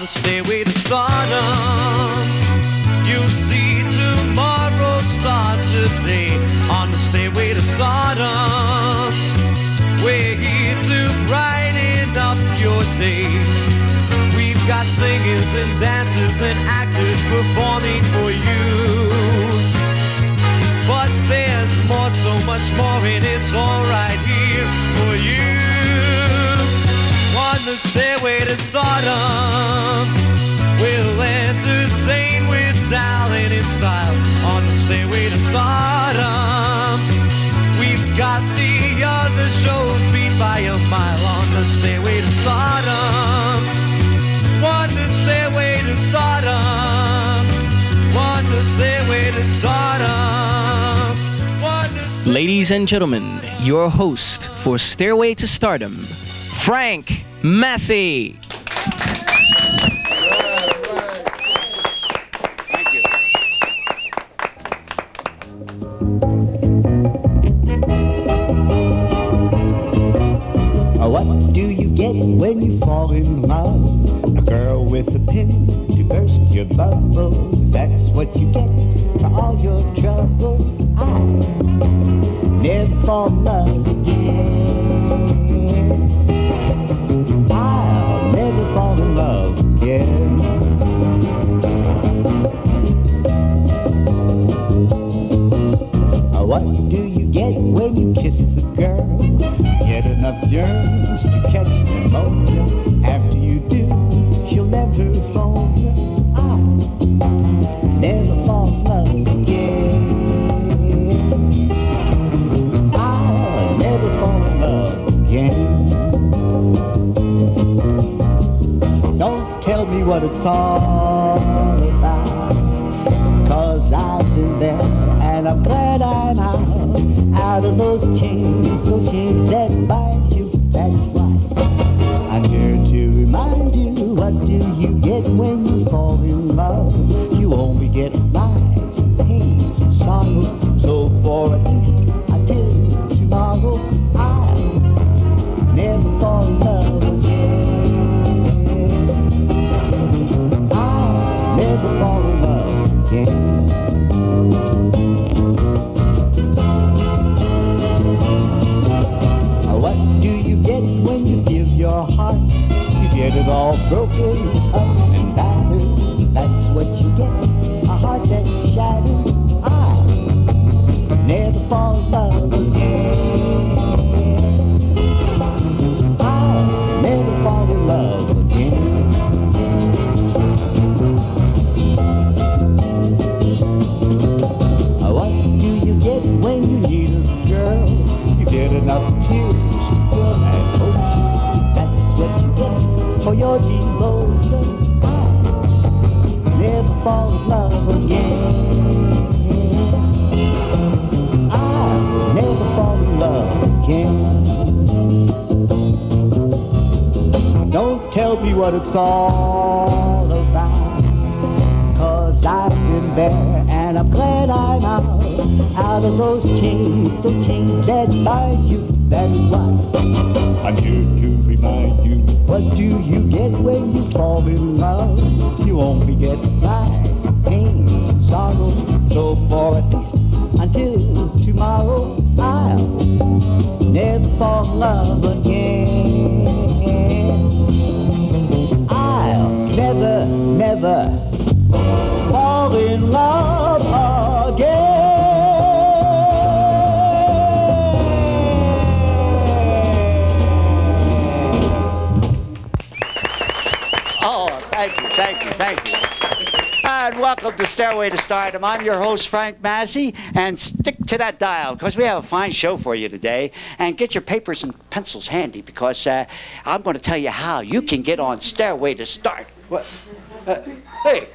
the stairway to stardom. You see tomorrow starts today on the stairway to stardom. We're here to brighten up your day. We've got singers and dancers and actors performing for you. But there's more, so much more, and it's all right here for you. On the stairway to stardom, we'll entertain with talent and style. On the stairway to stardom, we've got the other shows beat by a mile. On the stairway to stardom, on the stairway to stardom, on the stairway to stardom. Ladies and gentlemen, your host for Stairway to Stardom, Frank Massey. Thank you. What do you get when you fall in love? A girl with a pin to burst your bubble. That's what you get for all your trouble. I never fall in love again. I'll never fall in love again. What do you get when you kiss the girl? Get enough germs to catch pneumonia. After you do, she'll never phone you. I'll never fall in love again. I'll never fall in love again. Don't tell me what it's all about, 'cause I've been there and I'm glad I'm out of those chains that bind you. That's why I'm here to remind you. What do you get when you fall in love? You only get lies, pains, and sorrow. So for at least until tomorrow, I'll never fall in love again. I'll never fall in love again. What do you get when you give your heart? You get it all broken up and battered. That's what you get, a heart that's shattered. I'll never fall in love again. I'll never fall in love again. What do you get when you need a girl? You get enough tears to fill that ocean. That's what you get for your devotion. I'll never fall in love again. I'll never fall in love again. Don't tell me what it's all about, 'cause I've been there and I'm glad I'm out of those chains that bind you. That's why I'm here to remind you. What do you get when you fall in love? You only get lies, pains, and sorrows. So for at least until tomorrow, I'll never fall in love again. I'll never, never fall in love again. Thank you. And welcome to Stairway to Stardom. I'm your host, Frank Massey, and stick to that dial because we have a fine show for you today. And get your papers and pencils handy because I'm going to tell you how you can get on Stairway to Start. What? Hey,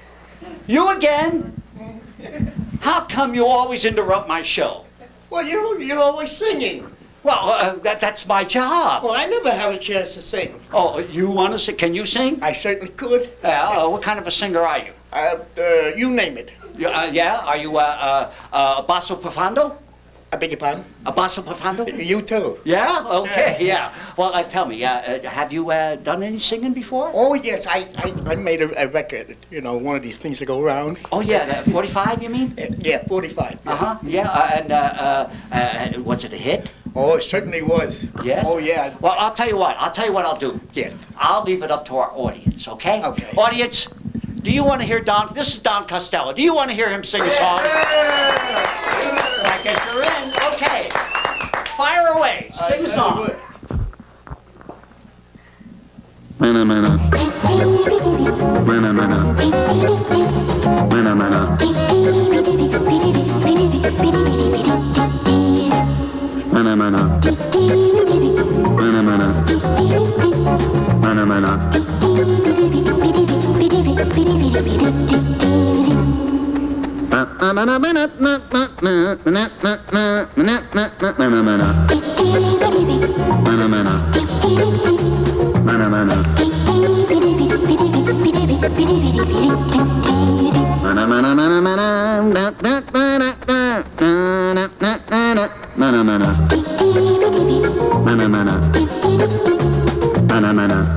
you again? How come you always interrupt my show? Well, you're always singing. Well, that's my job. Well, I never have a chance to sing. Oh, you want to sing? Can you sing? I certainly could. What kind of a singer are you? You name it. Yeah? Are you a basso profondo? I beg your pardon? A basso profondo? You too. Yeah? Okay, yeah. Well, tell me, have you done any singing before? Oh, yes, I made a record, you know, one of these things that go around. Oh, yeah, 45, you mean? Yeah, 45. Yeah. Uh-huh, yeah, and was it a hit? Oh, it certainly was. Yes? Oh, yeah. Well, I'll tell you what I'll do. Yes. I'll leave it up to our audience, okay? Okay. Audience, do you want to hear Don? This is Don Costello. Do you want to hear him sing a song? I guess you're in. Okay. Fire away. Sing a song. Mana mana, mana mana, mana mana, mana mana, mana mana, mana mana. Mana mana, mana mana. Mana mana. Mana mana mana mana. Mana mana. Mana mana. Mana mana.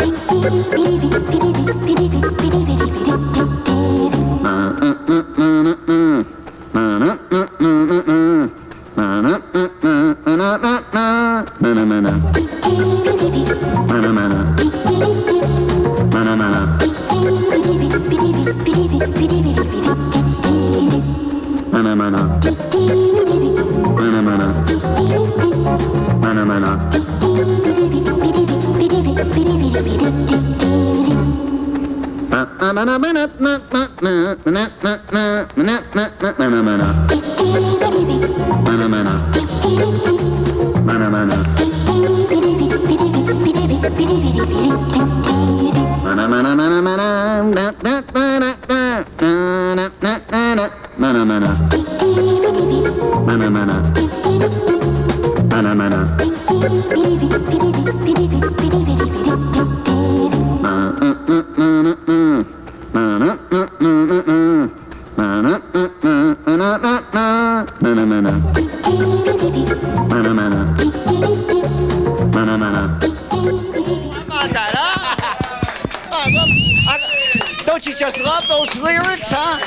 Don't you just love those lyrics, huh?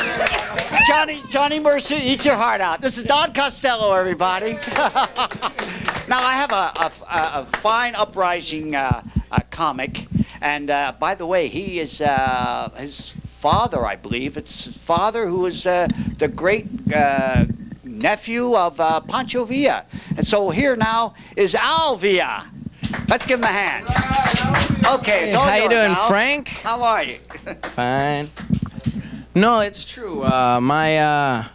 Johnny Mercer, eat your heart out. This is Don Costello, everybody. Now, I have a fine uprising comic, and by the way, he is his father, I believe. It's his father who is the great nephew of Pancho Villa. And so here now is Al Villa. Let's give him a hand. Okay, it's all How you yours, doing, Al. Frank? How are you? Fine. No, it's true. My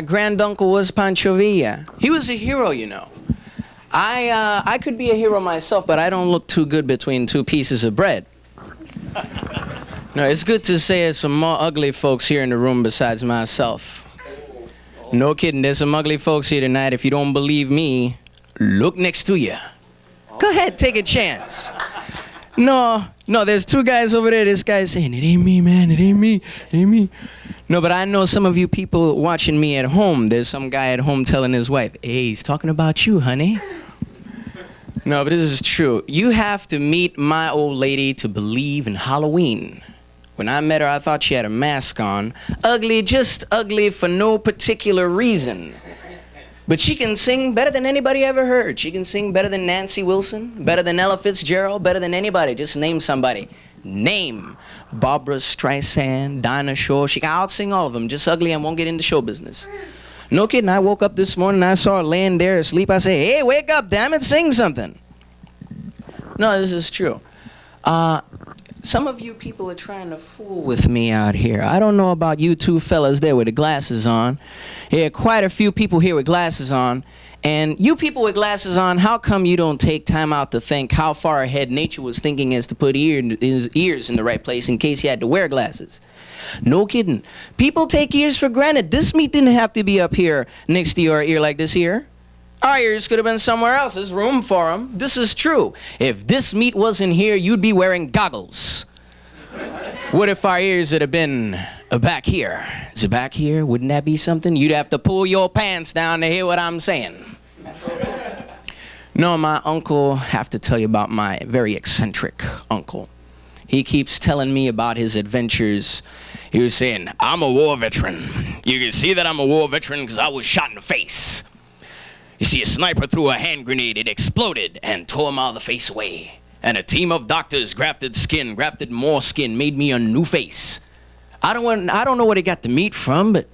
granduncle was Pancho Villa. He was a hero, you know. I could be a hero myself, but I don't look too good between two pieces of bread. No, it's good to say there's some more ugly folks here in the room besides myself. No kidding, there's some ugly folks here tonight. If you don't believe me, look next to you. Go ahead, take a chance. No, there's two guys over there. This guy's saying, it ain't me, man, it ain't me, it ain't me. No, but I know some of you people watching me at home. There's some guy at home telling his wife, hey, he's talking about you, honey. No, but this is true. You have to meet my old lady to believe in Halloween. When I met her, I thought she had a mask on. Ugly, just ugly for no particular reason. But she can sing better than anybody ever heard. She can sing better than Nancy Wilson, better than Ella Fitzgerald, better than anybody. Just name somebody. Name. Barbara Streisand, Dinah Shore. She can out-sing all of them. Just ugly and won't get into show business. No kidding. I woke up this morning and I saw her laying there asleep. I say, hey, wake up, damn it, sing something. No, this is true. Some of you people are trying to fool with me out here. I don't know about you two fellas there with the glasses on. There are quite a few people here with glasses on. And you people with glasses on, how come you don't take time out to think how far ahead nature was thinking as to put his ears in the right place in case he had to wear glasses? No kidding. People take ears for granted. This meat didn't have to be up here next to your ear like this here. Our ears could have been somewhere else. There's room for them. This is true. If this meat wasn't here, you'd be wearing goggles. What if our ears had been back here? Is it back here? Wouldn't that be something? You'd have to pull your pants down to hear what I'm saying. No, my uncle, I have to tell you about my very eccentric uncle. He keeps telling me about his adventures. He was saying, I'm a war veteran. You can see that I'm a war veteran because I was shot in the face. You see, a sniper threw a hand grenade, it exploded and tore my other face away. And a team of doctors grafted more skin, made me a new face. I don't know what he got the meat from, but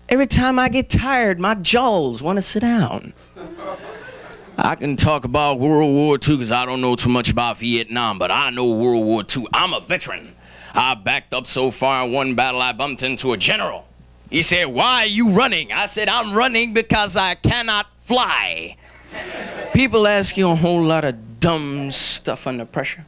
every time I get tired, my jaws want to sit down. I can talk about World War II because I don't know too much about Vietnam, but I know World War II. I'm a veteran. I backed up so far in one battle I bumped into a general. He said, why are you running? I said, I'm running because I cannot fly. People ask you a whole lot of dumb stuff under pressure.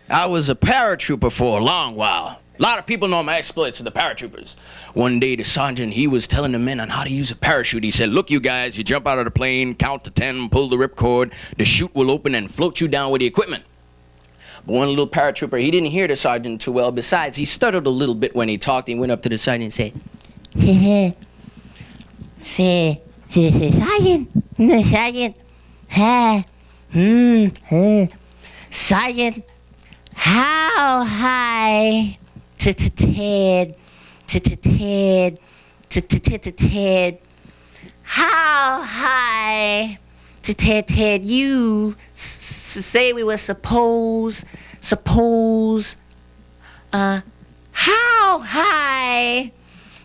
I was a paratrooper for a long while. A lot of people know my exploits of the paratroopers. One day the sergeant, he was telling the men on how to use a parachute. He said, look you guys, you jump out of the plane, count to 10, pull the ripcord, the chute will open and float you down with the equipment. But one little paratrooper, he didn't hear the sergeant too well. Besides, he stuttered a little bit when he talked. He went up to the sergeant and said, Sergeant, how high Ted, how high Ted, you say we were suppose, how high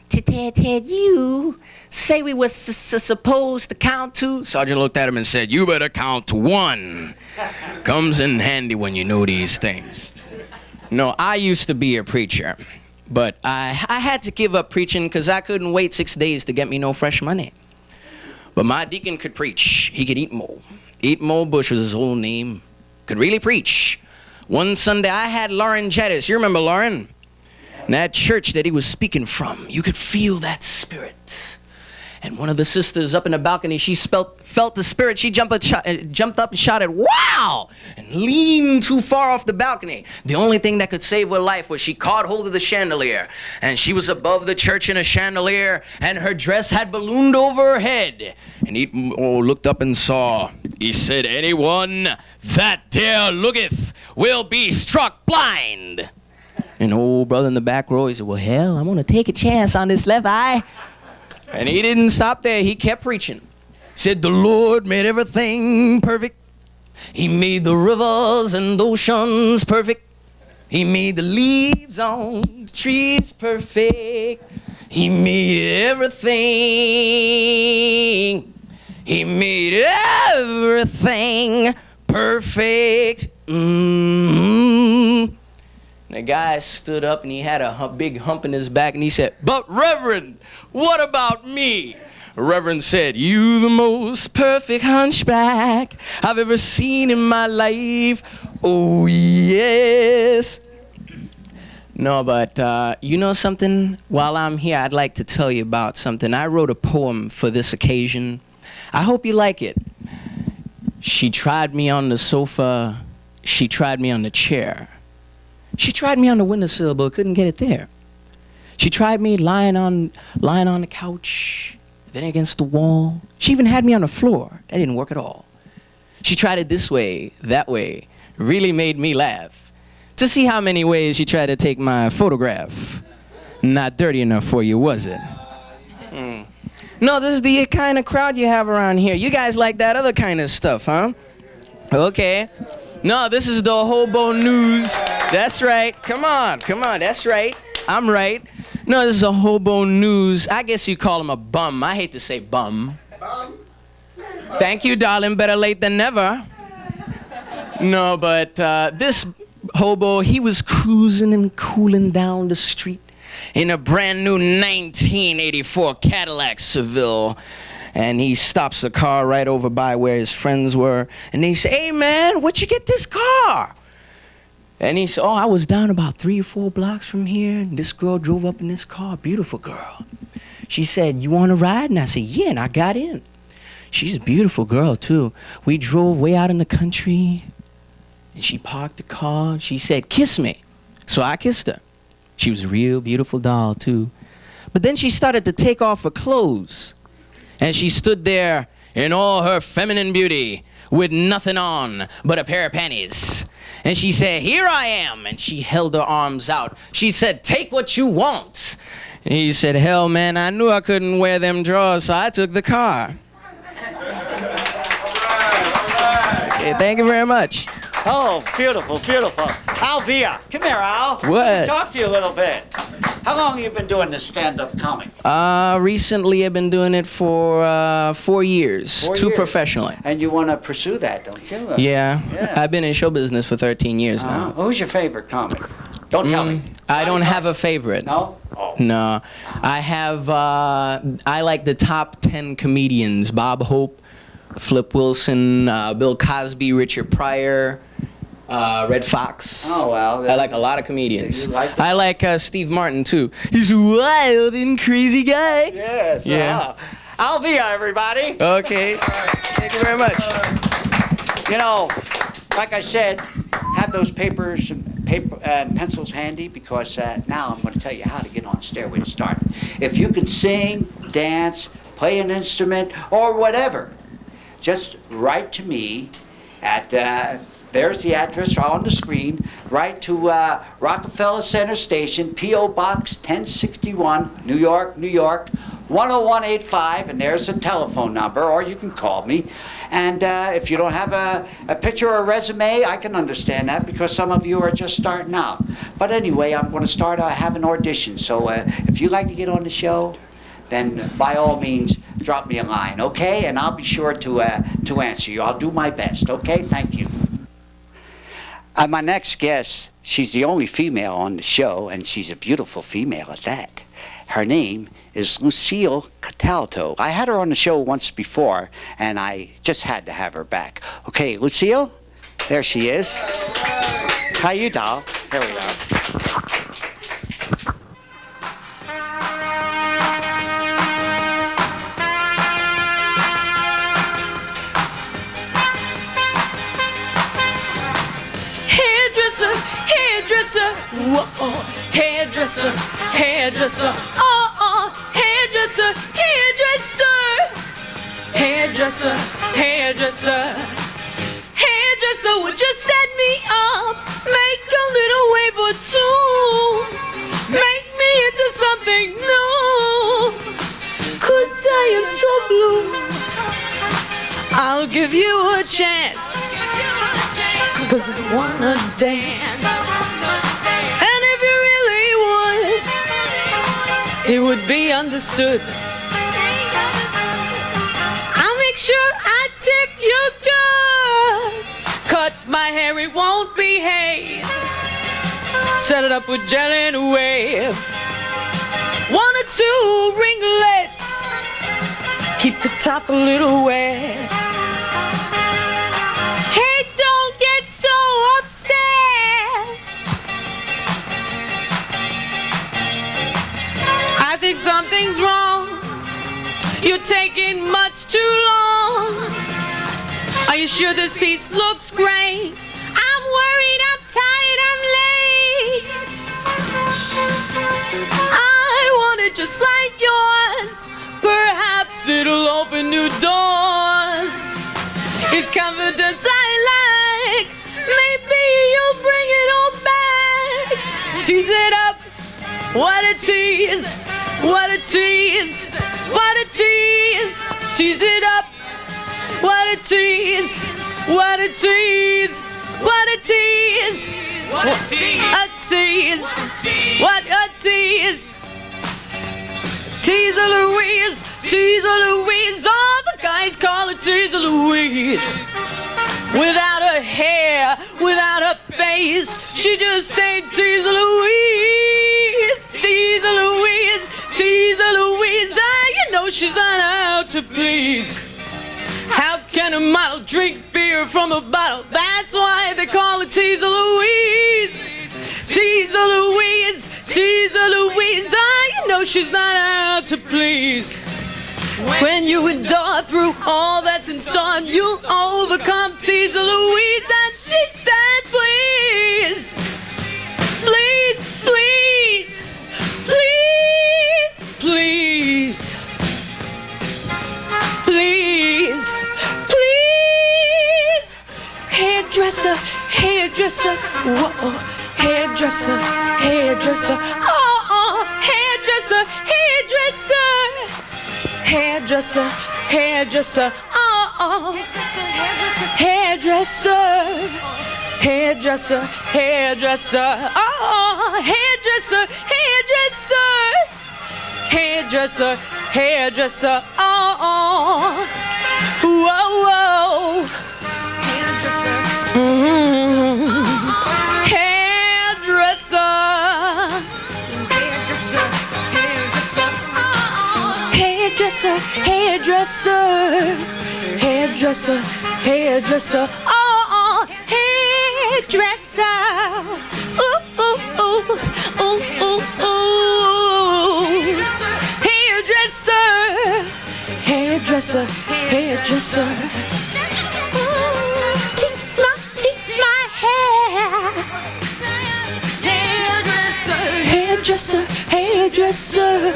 Ted, you say we were supposed to count to? Sergeant looked at him and said, you better count to 1. Comes in handy when you know these things. No, I used to be a preacher, but I had to give up preaching because I couldn't wait 6 days to get me no fresh money. But my deacon could preach. He could eat more. Eat more Bush was his whole name. Could really preach. One Sunday I had Lauren Jettis. You remember Lauren? In that church that he was speaking from, you could feel that spirit. And one of the sisters up in the balcony, she felt the spirit. She jumped up and shouted, wow! And leaned too far off the balcony. The only thing that could save her life was she caught hold of the chandelier. And she was above the church in a chandelier, and her dress had ballooned over her head. And he looked up and saw. He said, anyone that dare looketh will be struck blind. And old brother in the back row, he said, well, hell, I'm going to take a chance on this left eye. And he didn't stop there. He kept preaching. Said the Lord made everything perfect. He made the rivers and oceans perfect. He made the leaves on the trees perfect. He made everything. He made everything perfect. Mm-hmm. And the guy stood up and he had a big hump in his back and he said, but Reverend, what about me? The Reverend said, you the most perfect hunchback I've ever seen in my life. Oh, yes. No, but you know something? While I'm here, I'd like to tell you about something. I wrote a poem for this occasion. I hope you like it. She tried me on the sofa. She tried me on the chair. She tried me on the windowsill, but couldn't get it there. She tried me lying on the couch, then against the wall. She even had me on the floor. That didn't work at all. She tried it this way, that way. Really made me laugh. To see how many ways she tried to take my photograph. Not dirty enough for you, was it? No, this is the kind of crowd you have around here. You guys like that other kind of stuff, huh? Okay. No, this is the hobo news. That's right. Come on. That's right. I'm right. No, this is a hobo news. I guess you call him a bum. I hate to say bum. Thank you, darling. Better late than never. No, but this hobo, he was cruising and cooling down the street in a brand new 1984 Cadillac Seville. And he stops the car right over by where his friends were. And they say, hey, man, where'd you get this car? And he said, oh, I was down about 3 or 4 blocks from here. And this girl drove up in this car, beautiful girl. She said, you want to ride? And I said, yeah, and I got in. She's a beautiful girl, too. We drove way out in the country. And she parked the car. She said, kiss me. So I kissed her. She was a real beautiful doll, too. But then she started to take off her clothes. And she stood there in all her feminine beauty with nothing on but a pair of panties. And she said, "Here I am." And she held her arms out. She said, "Take what you want." And he said, "Hell, man, I knew I couldn't wear them drawers, so I took the car." Okay, thank you very much. Oh, beautiful, beautiful. Al Villa, come here, Al. What? Talk to you a little bit. How long have you been doing this stand-up comic? Recently I've been doing it for 4 years, 4 too years. professionally. And you want to pursue that, don't you? Yeah, Yes. I've been in show business for 13 years now. Who's your favorite comic? Don't tell me. I don't Johnny have a Carson? favorite. No? Oh. No. I have, I like the top 10 comedians. Bob Hope, Flip Wilson, Bill Cosby, Richard Pryor, Red Fox. Oh, well. I like a lot of comedians. You like them? I like Steve Martin, too. He's a wild and crazy guy. Yes. Yeah. Al Villa, everybody. Okay. Thank you very much. You know, like I said, have those papers and pencils handy because now I'm going to tell you how to get on Stairway to Stardom. If you can sing, dance, play an instrument, or whatever, just write to me at, there's the address on the screen, write to Rockefeller Center Station, P.O. Box 1061, New York, New York, 10185, and there's the telephone number, or you can call me. And if you don't have a picture or a resume, I can understand that because some of you are just starting out. But anyway, I'm going to start have an audition. So if you'd like to get on the show, then by all means, drop me a line, okay? And I'll be sure to answer you. I'll do my best, okay? Thank you. My next guest, she's the only female on the show, and she's a beautiful female at that. Her name is Lucille Cataldo. I had her on the show once before, and I just had to have her back. Okay, Lucille, there she is. How you, doll? Here we go. Hairdresser, whoa, hairdresser, hairdresser, hairdresser, hairdresser, hairdresser, hairdresser, hairdresser, would you set me up, make a little wave or two, make me into something new, 'cause I am so blue, I'll give you a chance. 'Cause I wanna dance. And if you really would, it would be understood. I'll make sure I tip you good. Cut my hair, it won't behave. Set it up with gel and a wave. 1 or 2 ringlets. Keep the top a little wet. I think something's wrong. You're taking much too long. Are you sure this piece looks great? I'm worried, I'm tired, I'm late. I want it just like yours. Perhaps it'll open new doors. It's confidence I like. Maybe you'll bring it all back. Tease it up. What a tease. What a tease, what a tease, tease it up. What a tease, what a tease, what a tease, what a tease, what a tease. Teaser Louise, Teaser Louise, all the guys call her Teaser Louise. Without her hair, without her face, she just stayed Teaser Louise, Teaser Louise. Teaser Louisa, you know she's not out to please. How can a model drink beer from a bottle? That's why they call her Teaser Louise. Teaser Louise, Teaser Louisa, you know she's not out to please. When you endure through all that's in store, you'll overcome Teaser Louise, and she says, please, please, please, please, please, please, please, hairdresser, hairdresser, whoa, hairdresser, hairdresser, hairdresser, hairdresser, hairdresser, hairdresser, hairdresser, hairdresser, hairdresser, hairdresser, hairdresser, hairdresser, hairdresser, whoa, whoa, hairdresser, hairdresser, hairdresser, hairdresser, hairdresser, hairdresser, hairdresser, ooh, ooh, ooh, ooh, ooh, ooh, hairdresser, hairdresser, hairdresser, tease my hair, hairdresser, hairdresser,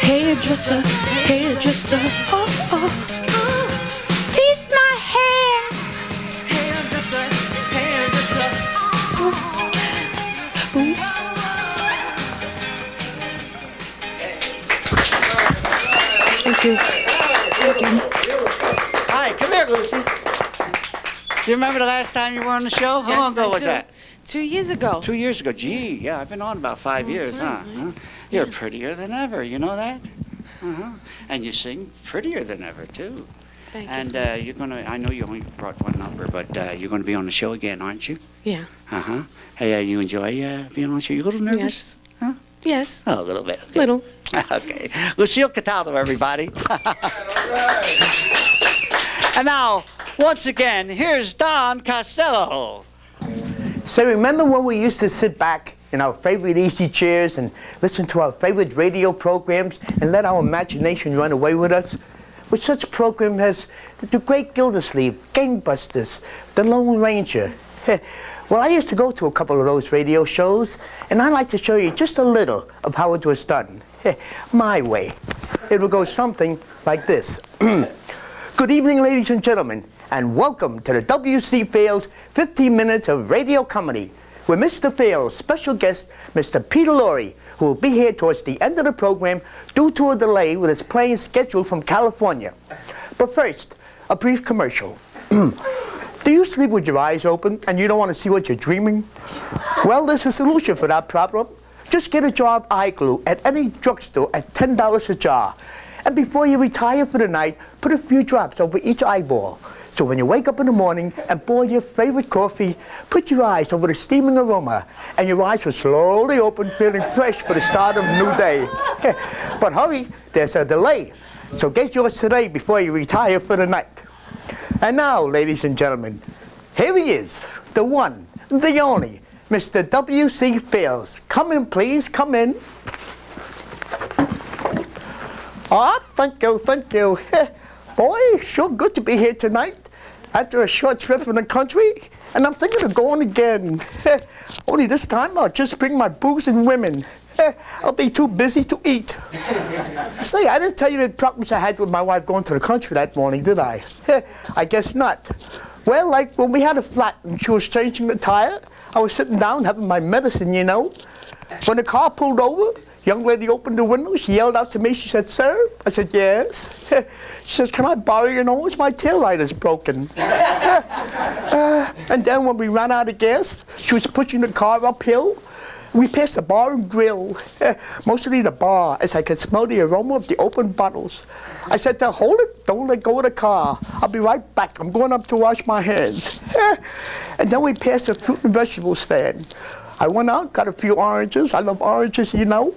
hairdresser, hairdresser, tease my hair, hairdresser, hairdresser, Thank you. Hi, come here, Lucy. Do you remember the last time you were on the show? How long ago was that? 2 years ago. 2 years ago. Gee, yeah, I've been on about 5 years, right, huh? You're prettier than ever, you know that? And you sing prettier than ever, too. Thank you. And you're going to, I know you only brought one number, but you're going to be on the show again, aren't you? Yeah. Uh-huh. Hey, you enjoy being on the show? You a little nervous? Yes. Huh? Yes. Oh, a little bit. Okay. Little. Okay. Lucille Cataldo, everybody. And now, once again, here's Don Costello. So remember when we used to sit back in our favorite easy chairs and listen to our favorite radio programs and let our imagination run away with us? With such programs as The Great Gildersleeve, Gangbusters, The Lone Ranger. Well, I used to go to a couple of those radio shows, and I'd like to show you just a little of how it was done. My way. It would go something like this. Good evening, ladies and gentlemen, and welcome to the W.C. Fields 15 Minutes of Radio Comedy with Mr. Fields' special guest, Mr. Peter Lorre, who will be here towards the end of the program due to a delay with his plane scheduled from California. But first, a brief commercial. Do you sleep with your eyes open and you don't want to see what you're dreaming? Well, there's a solution for that problem. Just get a jar of eye glue at any drugstore at $10 a jar. And before you retire for the night, put a few drops over each eyeball. So when you wake up in the morning and boil your favorite coffee, put your eyes over the steaming aroma, and your eyes will slowly open, feeling fresh for the start of a new day. But hurry, there's a delay. So get yours today before you retire for the night. And now, ladies and gentlemen, here he is, the one, the only, Mr. W.C. Fields. Come in, please, come in. Ah, thank you, thank you. Boy, sure good to be here tonight after a short trip in the country, and I'm thinking of going again. Only this time I'll just bring my booze and women. I'll be too busy to eat. Say, I didn't tell you the problems I had with my wife going to the country that morning, did I? I guess not. Well, like when we had a flat and she was changing the tire, I was sitting down having my medicine, you know. When the car pulled over, young lady opened the window, she yelled out to me, she said, "Sir?" I said, "Yes." She says, "Can I borrow your nose? My tail light is broken." And then when we ran out of gas, she was pushing the car uphill. We passed the bar and grill, mostly the bar, as I could smell the aroma of the open bottles. I said to her, "Hold it, don't let go of the car. I'll be right back. I'm going up to wash my hands." And then we passed the fruit and vegetable stand. I went out, got a few oranges. I love oranges, you know.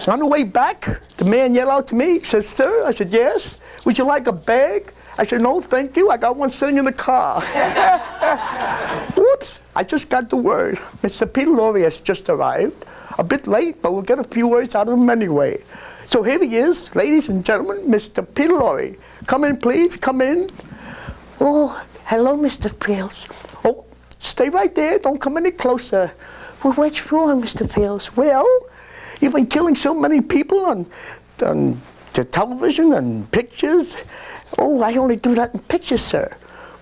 On the way back, the man yelled out to me, he says, "Sir?" I said, "Yes." "Would you like a bag?" I said, "No, thank you. I got one sitting in the car." Whoops, I just got the word. Mr. Peter Lorre has just arrived. A bit late, but we'll get a few words out of him anyway. So here he is, ladies and gentlemen, Mr. Peter Lorre. Come in, please, come in. Oh, hello, Mr. Fields. Oh, stay right there, don't come any closer. Well, what's wrong, Mr. Fields? Well, you've been killing so many people on the television and pictures. Oh, I only do that in pictures, sir.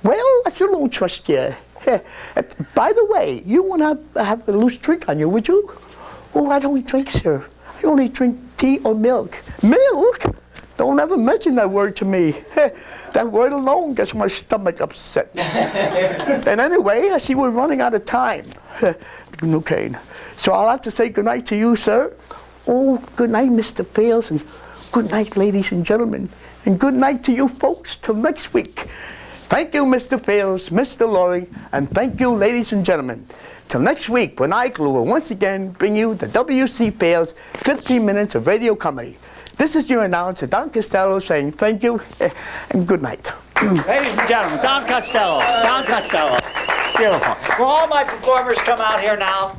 Well, I still don't trust you. By the way, you want to have a loose drink on you, would you? Oh, I don't drink, sir. I only drink tea or milk. Milk? Don't ever mention that word to me. That word alone gets my stomach upset. And anyway, I see we're running out of time. Okay. So I'll have to say goodnight to you, sir. Oh, good night, Mr. Fails, and good night, ladies and gentlemen. And good night to you folks till next week. Thank you, Mr. Fails, Mr. Laurie, and thank you, ladies and gentlemen. Till next week, when I will once again bring you the W.C. Fails 15 minutes of radio comedy. This is your announcer, Don Costello, saying thank you and good night. Ladies and gentlemen, Don Costello. Don Costello. Beautiful. Will all my performers come out here now?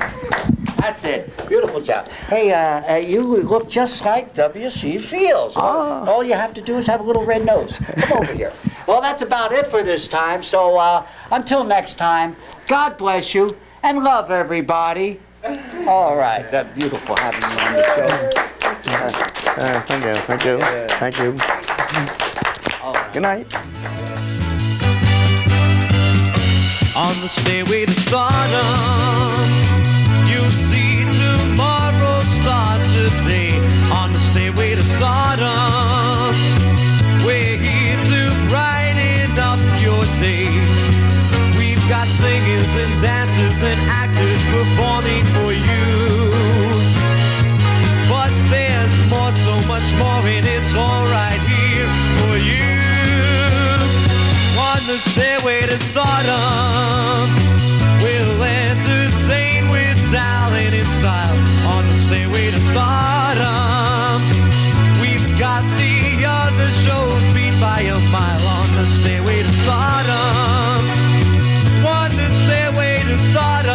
That's it. Beautiful job. Hey, you look just like W.C. Fields. All you have to do is have a little red nose. Come over here. Well, that's about it for this time. So until next time, God bless you and love everybody. All right. That's beautiful having you on the show. Thank you. Thank you. Good night. On the stairway to stardom, you see tomorrow's stars today. On the stairway to stardom, we're here to brighten up your day. We've got singers and dancers and actors performing for you. But there's more, so much more, and it's all right here for you. On the stairway to stardom, we'll entertain with talent and style. On the stairway to stardom, we've got the other shows beat by a mile. On the stairway to stardom, on the stairway to stardom,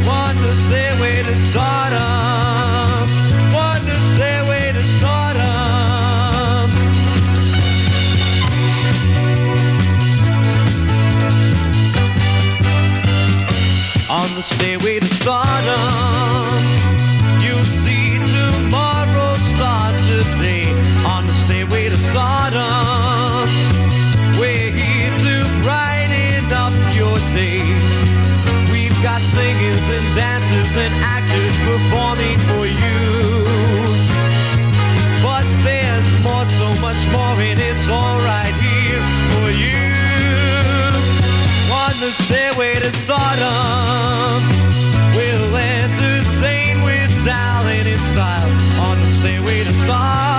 on the stairway to stardom, on the stairway to stardom. On the stairway to stardom, you see tomorrow's stars today. On the stairway to stardom, we're here to brighten up your day. We've got singers and dancers and actors performing for you. But there's more, so much more, and it's all right here for you. On the stairway to stardom, we'll entertain with talent and style. On the stairway to stardom.